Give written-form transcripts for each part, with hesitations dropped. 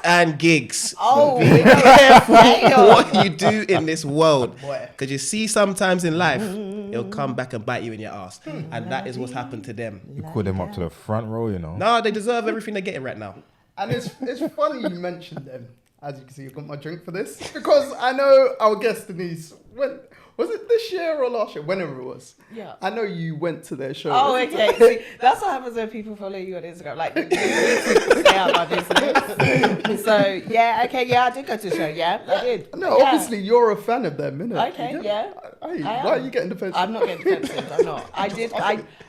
and gigs. Oh, Be careful what you do in this world. Because you see sometimes in life, it'll come back and bite you in your ass. And that is what's happened to them. You call them up to the front row, you know. No, they deserve everything they're getting right now. And it's funny you mentioned them. As you can see, I've got my drink for this. Because I know our guest, Denise, was it this year or last year? Whenever it was. Yeah. I know you went to their show. Oh, okay. See, that's what happens when people follow you on Instagram. Like, you stay out my business. So, yeah, okay, yeah, I did go to the show. Yeah, I did. No, yeah. obviously you're a fan of them, innit? Okay, yeah. Why are you getting defensive? I'm not getting defensive. I'm not.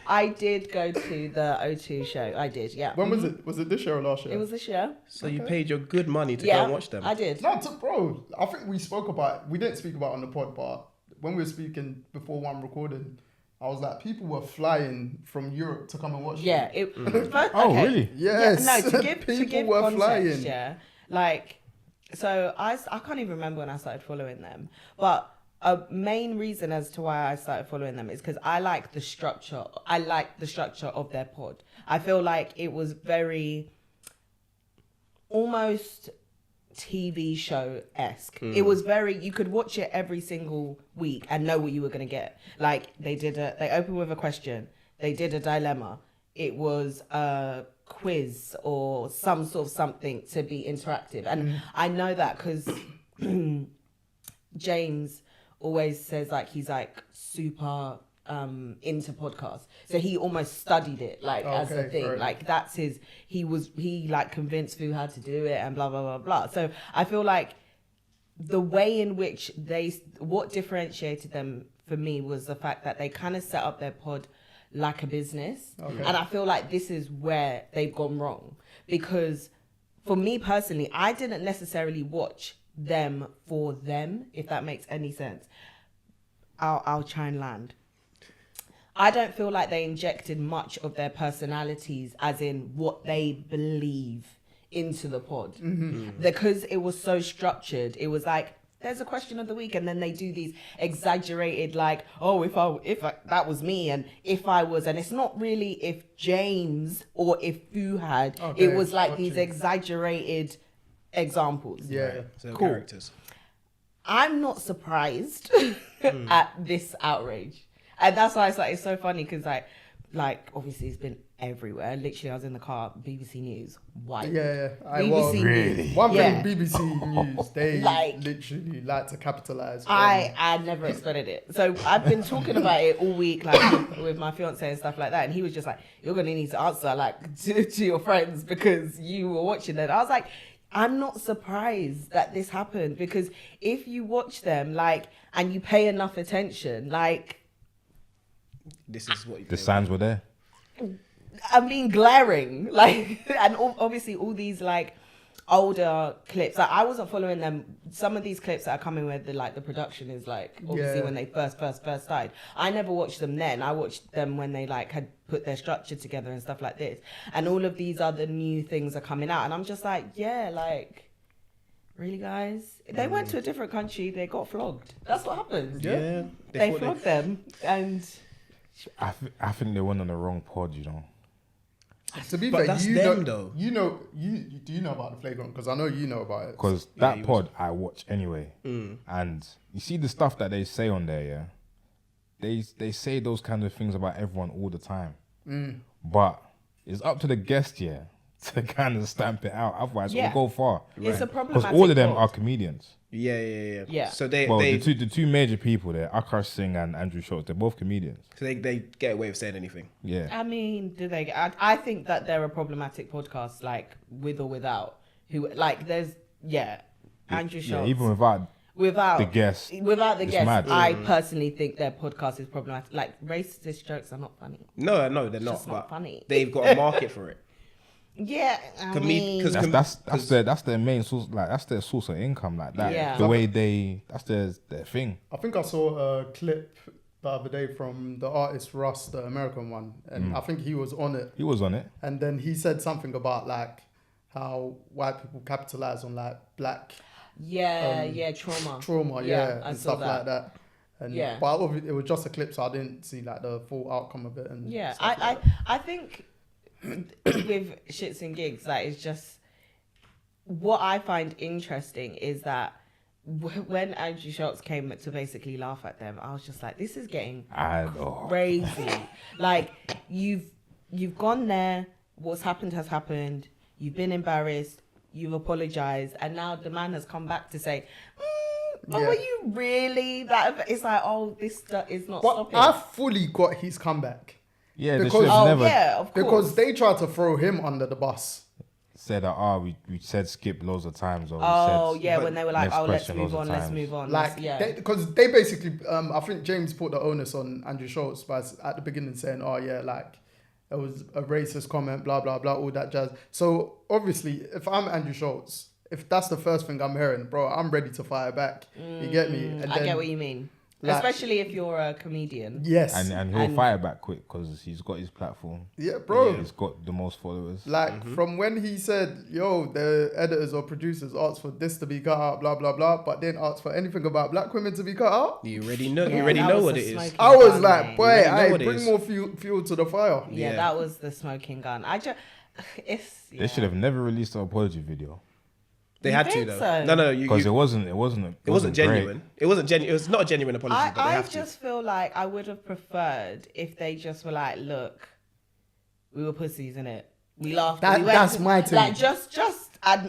I did go to the O2 show. I did, yeah. When was it? Was it this year or last year? It was this year. So you paid your good money to go and watch them. I did. No, bro. I think we spoke about. We didn't speak about it on the pod, but when we were speaking before one recording, I was like, people were flying from Europe to come and watch. Yeah. them. Oh, really? Yes. Yeah, no, to give were context, flying. yeah. Like, so I can't even remember when I started following them, but a main reason as to why I started following them is because I like the structure. I like the structure of their pod. I feel like it was very almost TV show-esque. It was very, you could watch it every single week and know what you were going to get. Like, they opened with a question. They did a dilemma. It was a quiz or some sort of something to be interactive. And I know that because James always says like he's like super into podcasts, so he almost studied it like as a thing. Right. Like that's his. He like convinced Fu how to do it and blah blah blah blah. So I feel like the way in which what differentiated them for me was the fact that they kind of set up their pod like a business, and I feel like this is where they've gone wrong, because for me personally, I didn't necessarily watch them for them, if that makes any sense. I'll try and land. I don't feel like they injected much of their personalities, as in what they believe, into the pod. Because it was so structured. It was like, there's a question of the week, and then they do these exaggerated, like, oh, if I that was me, and if I was, and it's not really if James or if Fu had. It was like these exaggerated examples. Yeah. So Cool. characters. I'm not surprised at this outrage. And that's why it's so funny, because like obviously it's been everywhere. Literally, I was in the car, BBC News, white. Yeah. BBC News. One Yeah. thing, BBC News, they Like- literally like to capitalize. I never expected it. So I've been talking about it all week, like with my fiance and stuff like that. And he was just like, you're going to need to answer like to your friends because you were watching it. I was like, I'm not surprised that this happened, because if you watch them like and you pay enough attention, like, This is what you The signs were there. I mean, glaring, like, and obviously all these like older clips. Like, I wasn't following them. Some of these clips that are coming where the production is like obviously when they first started. I never watched them then. I watched them when they like had put their structure together and stuff like this. And all of these other new things are coming out, and I'm just like, yeah, like, really, guys? They went to a different country. They got flogged. That's what happened. Yeah. They flogged them, and I think they went on the wrong pod, you know. To be But fair, that's you them, know, though. you know, do you know about the flagrant? Because I know you know about it. Because that pod I watch anyway. And you see the stuff that they say on there, yeah? They say those kinds of things about everyone all the time. But it's up to the guest, yeah, to kind of stamp it out. Otherwise, Yeah. it'll go far. it's a Because problematic. all of them pod. are comedians. Yeah. So they The two major people there, Akash Singh and Andrew Schultz, they're both comedians. they get away with saying anything. Yeah. I mean, do they? I think that there are problematic podcasts, like with or without, who like there's Andrew Schultz. Yeah, even without the guest. Without the it's guest, mad. I personally think their podcast is problematic. Like, racist jokes are not funny. No, they're not. just not funny. They've got a market for it. Yeah, I mean, That's their main source, like that's their source of income, like that. Yeah. The way that's their thing. I think I saw a clip the other day from the artist Russ, the American one, and I think he was on it. He was on it. And then he said something about like how white people capitalize on like black trauma, and saw stuff like that. And but obviously it was just a clip, so I didn't see like the full outcome of it. And I think with shits and gigs, like, it's just what I find interesting is that when Andrew Schultz came to basically laugh at them, I was just like, this is getting crazy. Like, you've gone there, what's happened has happened, you've been embarrassed, you've apologized, and now the man has come back to say, were you really that? It's like, this is not stopping. I fully got his comeback. Yeah, because of course. Because they tried to throw him under the bus. Said that we said skip loads of times. Or when they were like, let's move on. Like, because they basically, I think James put the onus on Andrew Schultz by at the beginning saying, like, it was a racist comment, blah, blah, blah, all that jazz. So obviously, if I'm Andrew Schultz, if that's the first thing I'm hearing, bro, I'm ready to fire back. You get me? And I get what you mean. Like, especially if you're a comedian. Yes. And he'll fire back quick because he's got his platform. Yeah, bro. Yeah, he's got the most followers. Like, from when he said, the editors or producers asked for this to be cut out, blah, blah, blah, but didn't ask for anything about black women to be cut out. You already know. You already know what it is. I was like, boy, bring more fuel to the fire. Yeah, that was the smoking gun. They should have never released an apology video. They had to though. So? No, because it wasn't genuine. It wasn't genuine. It was not a genuine apology. I just feel like I would have preferred if they just were like, look, we were pussies, innit? We laughed. That's my thing.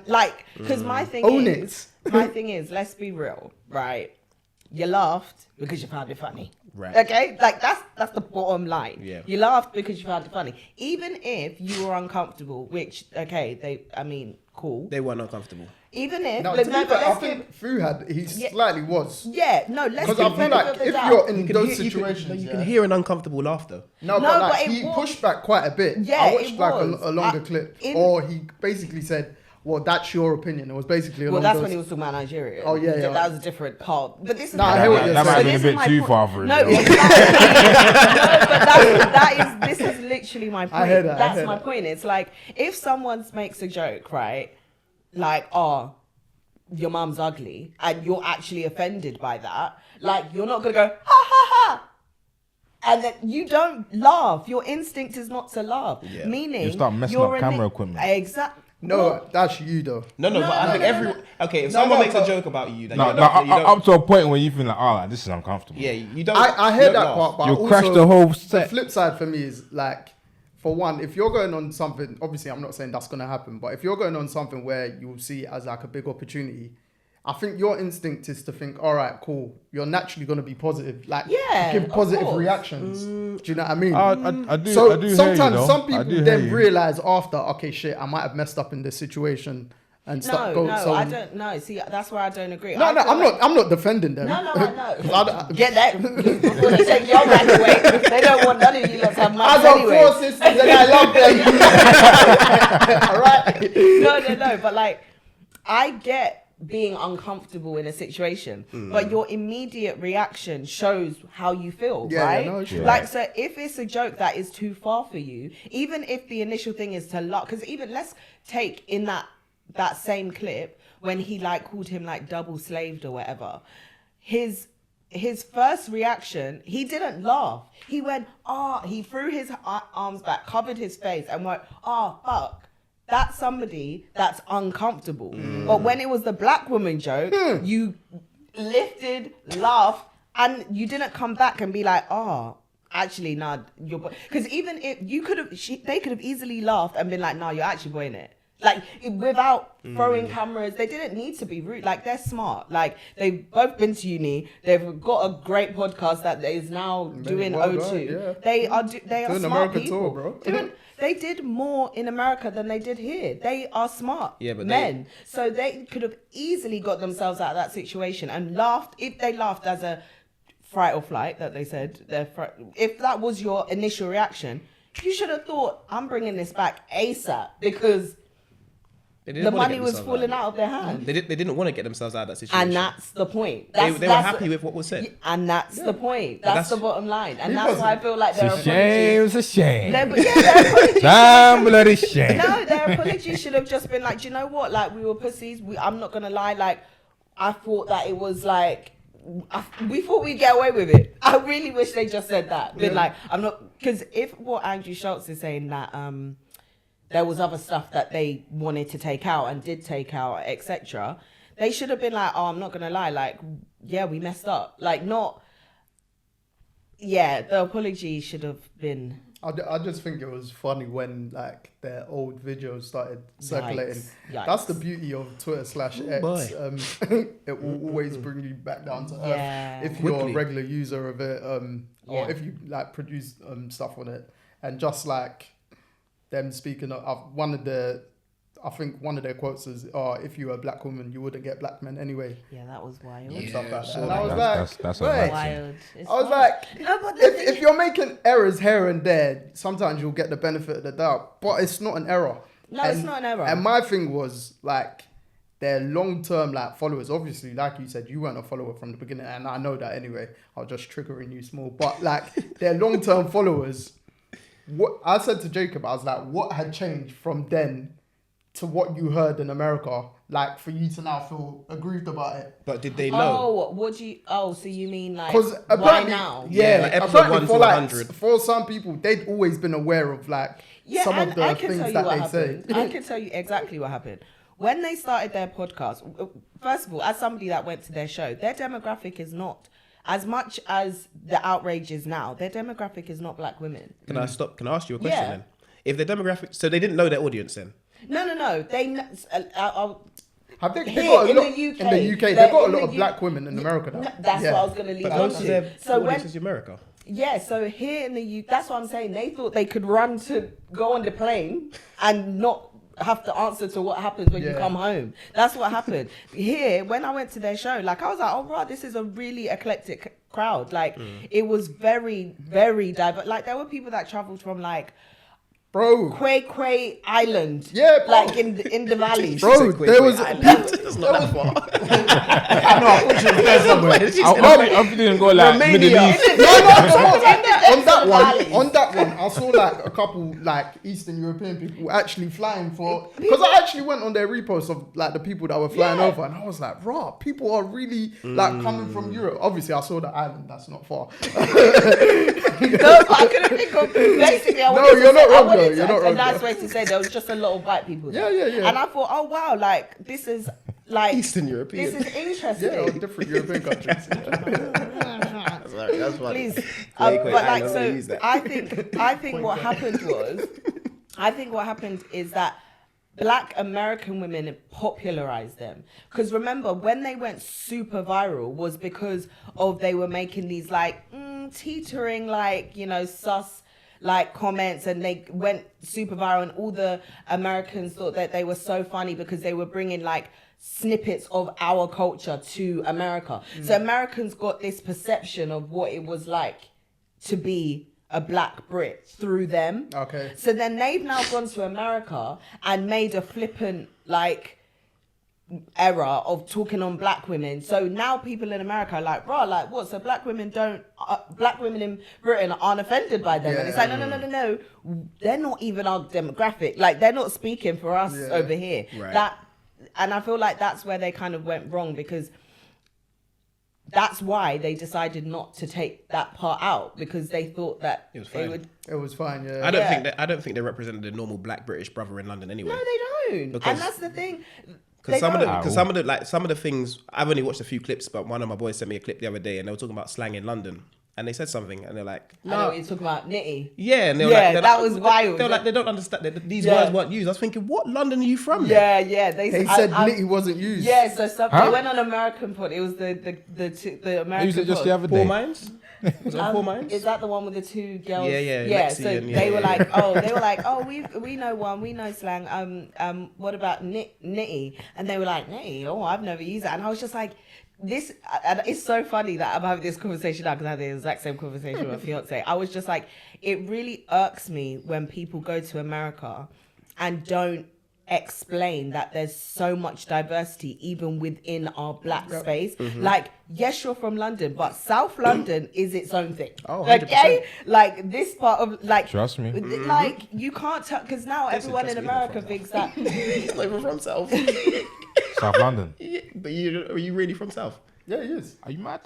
Like because my thing is, let's be real, right? You laughed because you found it funny. Right. Okay? Like that's the bottom line. Yeah. You laughed because you found it funny. Even if you were uncomfortable, which cool. They weren't uncomfortable. Even if I think Fu slightly was. Yeah, no, let's because I feel like if you're in those situations, you can hear an uncomfortable laughter. But he pushed back quite a bit. Yeah, I watched a longer clip, or he basically said, "Well, that's your opinion." It was basically that's when he was talking about Nigeria. Oh yeah. That was a different part. But this is I hear what you're saying. That might have been a bit too far for him. No, but this is literally my point. That's my point. It's like if someone makes a joke, right? Like, your mum's ugly, and you're actually offended by that. Like, you're not gonna go, ha ha ha, and then you don't laugh. Your instinct is not to laugh. Yeah. Meaning, you start messing up camera equipment. Exactly. No, that's you though. But I think everyone. Okay, if someone makes a joke about you, then up to a point where you feel like, this is uncomfortable. Yeah, you don't. I heard that part, but you crash the whole set. The flip side for me is like, for one, if you're going on something, obviously I'm not saying that's going to happen, but if you're going on something where you'll see it as like a big opportunity, I think your instinct is to think, all right, cool. You're naturally going to be positive. Like, give positive reactions. Do you know what I mean? I do. So I do sometimes some people then realize after, okay, shit, I might have messed up in this situation. And I don't know. See, that's where I don't agree. I'm not defending them. No. Get that before they take your man away. They don't want none of you lot to have money anyway. I've got 4 sisters and I love them. All right. No. But like, I get being uncomfortable in a situation, but your immediate reaction shows how you feel, right? Like, so if it's a joke that is too far for you, even if the initial thing is to laugh, because even let's take in that same clip when he like called him like double slaved or whatever, his first reaction, he didn't laugh. He went, he threw his arms back, covered his face and went, fuck. That's somebody that's uncomfortable. But when it was the black woman joke, you lifted, laughed, and you didn't come back and be like, actually, nah, you're because even if you could have, they could have easily laughed and been like, nah, you're actually boying it. Like, without throwing cameras, they didn't need to be rude. Like, they're smart. Like, they've both been to uni. They've got a great podcast that is now doing O2. Yeah. They are doing smart American people. Tour, bro. They did more in America than they did here. They are smart men. So they could have easily got themselves out of that situation and laughed. If they laughed as a fright or flight, that they said, if that was your initial reaction, you should have thought, I'm bringing this back ASAP because the money was falling out of their hands. They didn't want to get themselves out of that situation. And that's the point. They were happy with what was said. And that's the point. That's the bottom line. And that's why I feel like their apologies... It's a shame. Their apologies... Damn bloody shame. No, their apologies should have just been like, do you know what? Like, we were pussies. I'm not going to lie. Like, I thought that it was like... we thought we'd get away with it. I really wish they just said that. Been like, I'm not... Because if what Andrew Schultz is saying that... there was other stuff that they wanted to take out and did take out, etc. They should have been like, oh, I'm not gonna lie, like, yeah, we messed up. Like, not, yeah, the apology should have been. I just think it was funny when like their old videos started circulating. Yikes. That's the beauty of Twitter /X. It will always bring you back down to earth if you're a regular user of it, or if you like produce stuff on it. And just like them speaking of I think one of their quotes is, if you were a black woman, you wouldn't get black men anyway. Yeah, that was wild. And stuff like that. And I was like, that's wait. Wild. I was like, if you're making errors here and there, sometimes you'll get the benefit of the doubt. But it's not an error. No, it's not an error. And my thing was like their long-term like followers. Obviously, like you said, you weren't a follower from the beginning, and I know that anyway. I was just triggering you small. But like their long-term followers, what I said to Jacob, I was like, what had changed from then to what you heard in America, like for you to now feel aggrieved about it? But did they know? So you mean like, why now? Yeah, like episode 1 to 100. For some people, they'd always been aware of like some of the things that they say. I can tell you exactly what happened. When they started their podcast, first of all, as somebody that went to their show, their demographic is not, as much as the outrage is now, their demographic is not black women. Can I ask you a question Yeah. then? If their demographic, so they didn't know their audience then? No. They. Have they Here, got a in lot, the UK, in the UK, they've they're got a in lot the of black women in America now. That's what I was going to leave But out most of to. their So audience when, is America. yeah, so here in the UK, that's what I'm saying. They thought they could run to go on the plane and not have to answer to what happens when you come home. That's what happened. Here, when I went to their show, like I was like, oh wow, this is a really eclectic crowd. Like it was very, very diverse. Like there were people that traveled from like Quay Island, like in the valleys. Bro, there was. That's not that far. I know. I thought you were there somewhere. I didn't go like Middle East. On that one, I saw like a couple like Eastern European people actually flying for. Because I actually went on their repost of like the people that were flying over, and I was like, raw. People are really like coming from Europe. Obviously, I saw the island. That's not far. No, I couldn't think of. Basically, you're not wrong though. You're not wrong. A nice way to say there was just a lot of white people there. Yeah. And I thought, oh wow, like this is like Eastern European. This is interesting. Yeah, different European countries. That's funny. Please, but like so, I think what happened is that Black American women popularized them. Because remember, when they went super viral was because of they were making these like teetering, like, you know, sus like comments, and they went super viral, and all the Americans thought that they were so funny because they were bringing like snippets of our culture to America. So Americans got this perception of what it was like to be a black Brit through them. Okay. So then they've now gone to America and made a flippant like era of talking on black women. So now people in America are like, bro, like what? So black women in Britain aren't offended by them. And it's like, no. They're not even our demographic. Like they're not speaking for us over here. Right. And I feel like that's where they kind of went wrong, because that's why they decided not to take that part out, because they thought that they would. It was fine, yeah. I don't think they represented the normal black British brother in London anyway. No, they don't. Because and that's the thing. Because some of the things, I've only watched a few clips, but one of my boys sent me a clip the other day, and they were talking about slang in London, and they said something, and they're like, "No, I know what you're talking about, nitty." Yeah, and they were like, that was wild. They're like, they don't understand that these words weren't used. I was thinking, what London are you from? Yeah. They said nitty wasn't used. Yeah, so they went on American Pod. It was the American. I used it just the other day. Poor Minds. Was it Poor Minds? Is that the one with the two girls? Yeah. Lexi, so they were like, we know one, we know slang. What about nitty? And they were like, nitty? Oh, I've never used that. And I was just like, this. And it's so funny that I'm having this conversation now, because I had the exact same conversation with my fiance. I was just like, it really irks me when people go to America and don't explain that there's so much diversity even within our black space. Like, yes, you're from London, but South London is its own thing. Oh, 100%. Okay, like this part of like, trust me, like you can't tell, because now everyone in America thinks that he's not even from South. South London. Yeah, but are you really from South? Yeah, he is. Are you mad?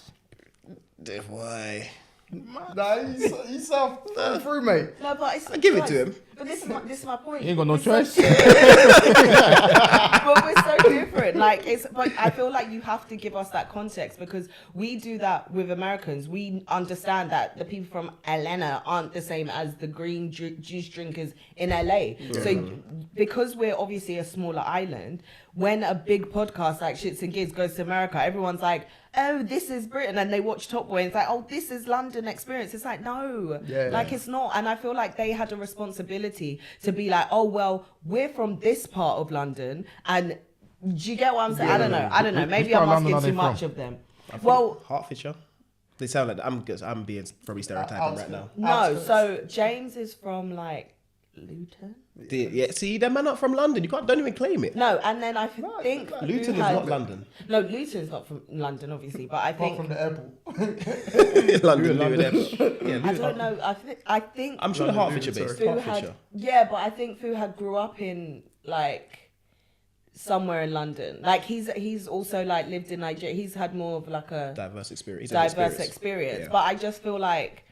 Why? Nah, he's South through, mate. no, but it's I give it to him. But this is my point. You ain't got no We're choice. But we're so different. Like but I feel like you have to give us that context because we do that with Americans. We understand that the people from Atlanta aren't the same as the green juice drinkers in LA. So because we're obviously a smaller island, when a big podcast like ShxtsNGigs goes to America, everyone's like, oh, this is Britain, and they watch Top Boy and it's like, oh, this is London experience. It's like, no, it's not. And I feel like they had a responsibility to be like, oh, well, we're from this part of London, and do you get what I'm saying? I don't know. Maybe I'm asking too much of them. Well, Hertfordshire. They sound like I'm being probably stereotyping right now. No, so James is from like Luton. Yeah, see, them man not from London. You don't even claim it. No, and then I think Luton is not London. No, Luton's not from London, obviously, but I think from the airport. London Airport. Yeah, I don't know. I think I'm sure the Hertfordshire based. Hertfordshire. But I think Fuhad grew up in like somewhere in London. Like he's also like lived in Nigeria. He's had more of like a diverse experience. Yeah. But I just feel like,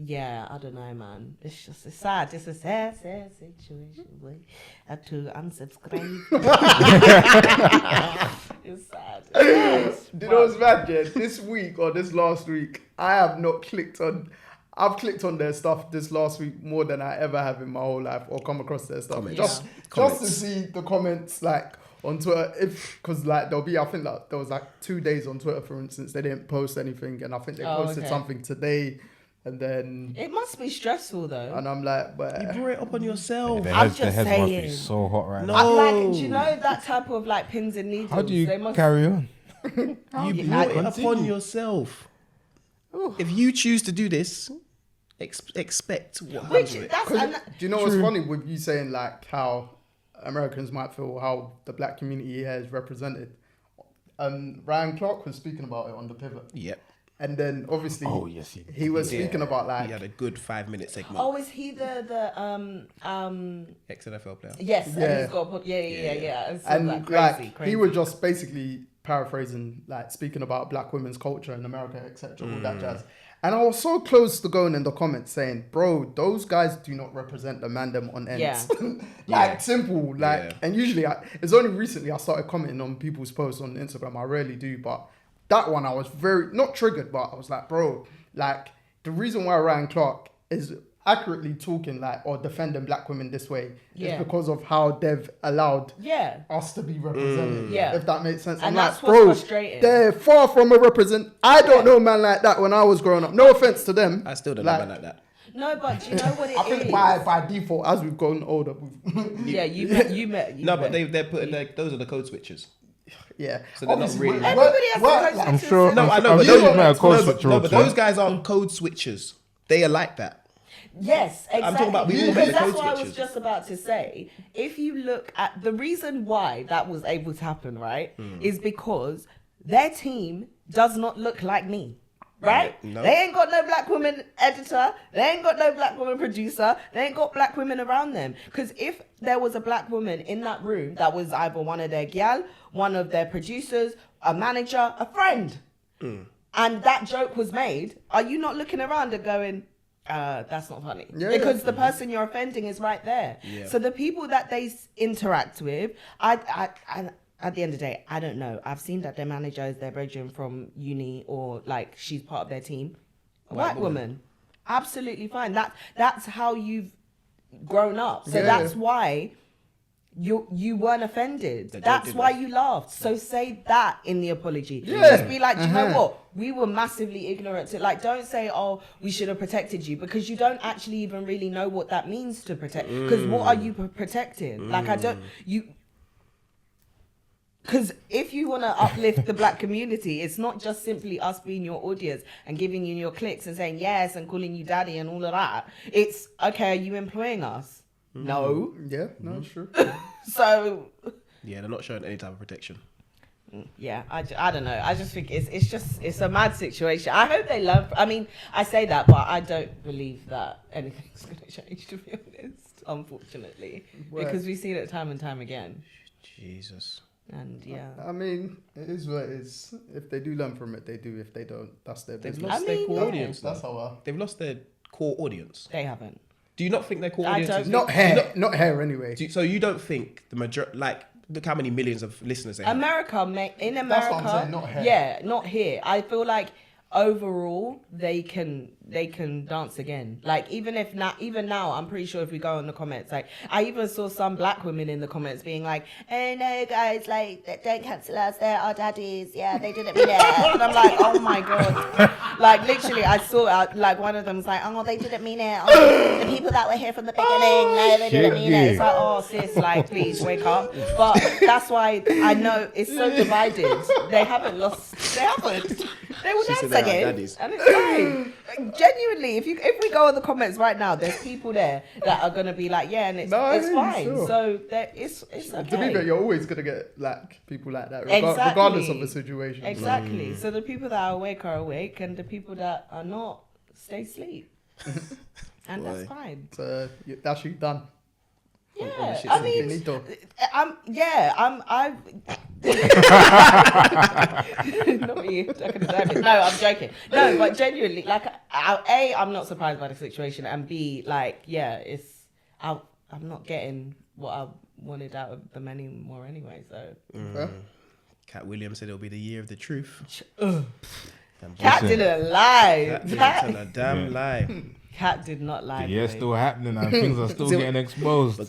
yeah, I don't know, man. It's sad. It's a sad situation. Boy. I had to unsubscribe. It's sad. Do you know what's bad, Jen? This week or this last week, I've clicked on their stuff this last week more than I ever have in my whole life, or come across their stuff. Just to see the comments like on Twitter, because like there'll be, I think that there was like 2 days on Twitter, for instance, they didn't post anything, and I think they posted something today. And then it must be stressful though. And I'm like, but you brought it up on yourself. I'm just saying. Must be so hot right now. Like, do you know that type of like pins and needles? How do you carry on? You brought it upon yourself. If you choose to do this, expect what happens. Do you know what's funny with you saying like how Americans might feel how the black community here is represented? Ryan Clark was speaking about it on The Pivot. Yep. And then obviously, he was speaking about like he had a good 5-minute segment. Oh, is he the ex-NFL player? Yes, yeah. And he's got yeah. And like, crazy. Crazy. He was just basically paraphrasing, like speaking about black women's culture in America, etc. All that jazz. And I was so close to going in the comments saying, bro, those guys do not represent the mandem on ends. Simple. And usually, it's only recently I started commenting on people's posts on Instagram. I rarely do, but that one I was very, not triggered, but I was like, bro, like the reason why Ryan Clark is accurately talking like or defending black women this way is because of how they've allowed us to be represented. If that makes sense. And I'm that's like, what's bro, frustrating. they're far from a represent. I don't know man like that when I was growing up. No offense to them. I still don't know man like that. No, but do you know what it is? I think by default, as we've gotten older, you met. But they're putting those are the code switches. Yeah, so they're not really. Everybody has code switches. I'm sure. No, I know, but those guys aren't code switchers. They are like that. Yes, exactly. I'm talking about because that's what I was just about to say. If you look at the reason why that was able to happen, right, is because their team does not look like me. Right? No. They ain't got no black woman editor. They ain't got no black woman producer. They ain't got black women around them. Because if there was a black woman in that room that was either one of their gyal, one of their producers, a manager, a friend, and that joke was made, are you not looking around and going, that's not funny? Because the person you're offending is right there. Yeah. So the people that they interact with, at the end of the day, I don't know. I've seen that their manager is their brethren from uni or like she's part of their team. A white woman. Absolutely fine. That's how you've grown up. So that's why you weren't offended. That's why you laughed. So say that in the apology. Just be like, do you know what? We were massively ignorant. Like, don't say, oh, we should have protected you, because you don't actually even really know what that means to protect. Because what are you protecting? Like, because if you want to uplift the black community, it's not just simply us being your audience and giving you your clicks and saying yes and calling you daddy and all of that. It's, okay, are you employing us? No. Yeah, no, sure. So... yeah, they're not showing any type of protection. Yeah, I don't know. I just think it's a mad situation. I hope they learn. I mean, I say that, but I don't believe that anything's going to change, to be honest, unfortunately. Because we see it time and time again. Jesus. And yeah, I mean, it is what it is. If they do learn from it, they do. If they don't, that's their business. They've lost their core audience. That's how they've lost their core audience. They haven't. Do you not think their core I audience don't is think- Not hair anyway. so you don't think the majority, like, look how many millions of listeners they have. In That's what I'm America, saying, not here. yeah, not here. I feel like overall they can dance again. Like even now, I'm pretty sure if we go in the comments, like I even saw some black women in the comments being like, "Oh no, guys, like don't cancel us. They're our daddies. Yeah, they didn't mean it." And I'm like, "Oh my god!" Like literally, I saw like one of them was like, "Oh, they didn't mean it. Oh, the people that were here from the beginning, no, they didn't mean it." It's like, "Oh, sis, like please wake up." But that's why I know it's so divided. They haven't lost. They haven't. They will She said dance they are again, daddies. and it's fine. Like, genuinely, if we go in the comments right now, there's people there that are gonna be like, yeah, and it's fine. Sure. So it's okay. To be fair, you're always gonna get like people like that, Exactly. regardless of the situation. Exactly. So the people that are awake, and the people that are not stay asleep, and that's Boy. fine. So that's you done. Yeah, the shits I and mean, Finito. not you. I could deserve it. No, I'm joking. No, but genuinely, like, I'm not surprised by the situation, and B, like, yeah, I'm not getting what I wanted out of them anymore anyway. So, Yeah. Cat Williams said it'll be the year of the truth. Cat didn't lie. Cat didn't tell a damn lie. Cat did not lie. The year's boy. still happening and things are still getting exposed.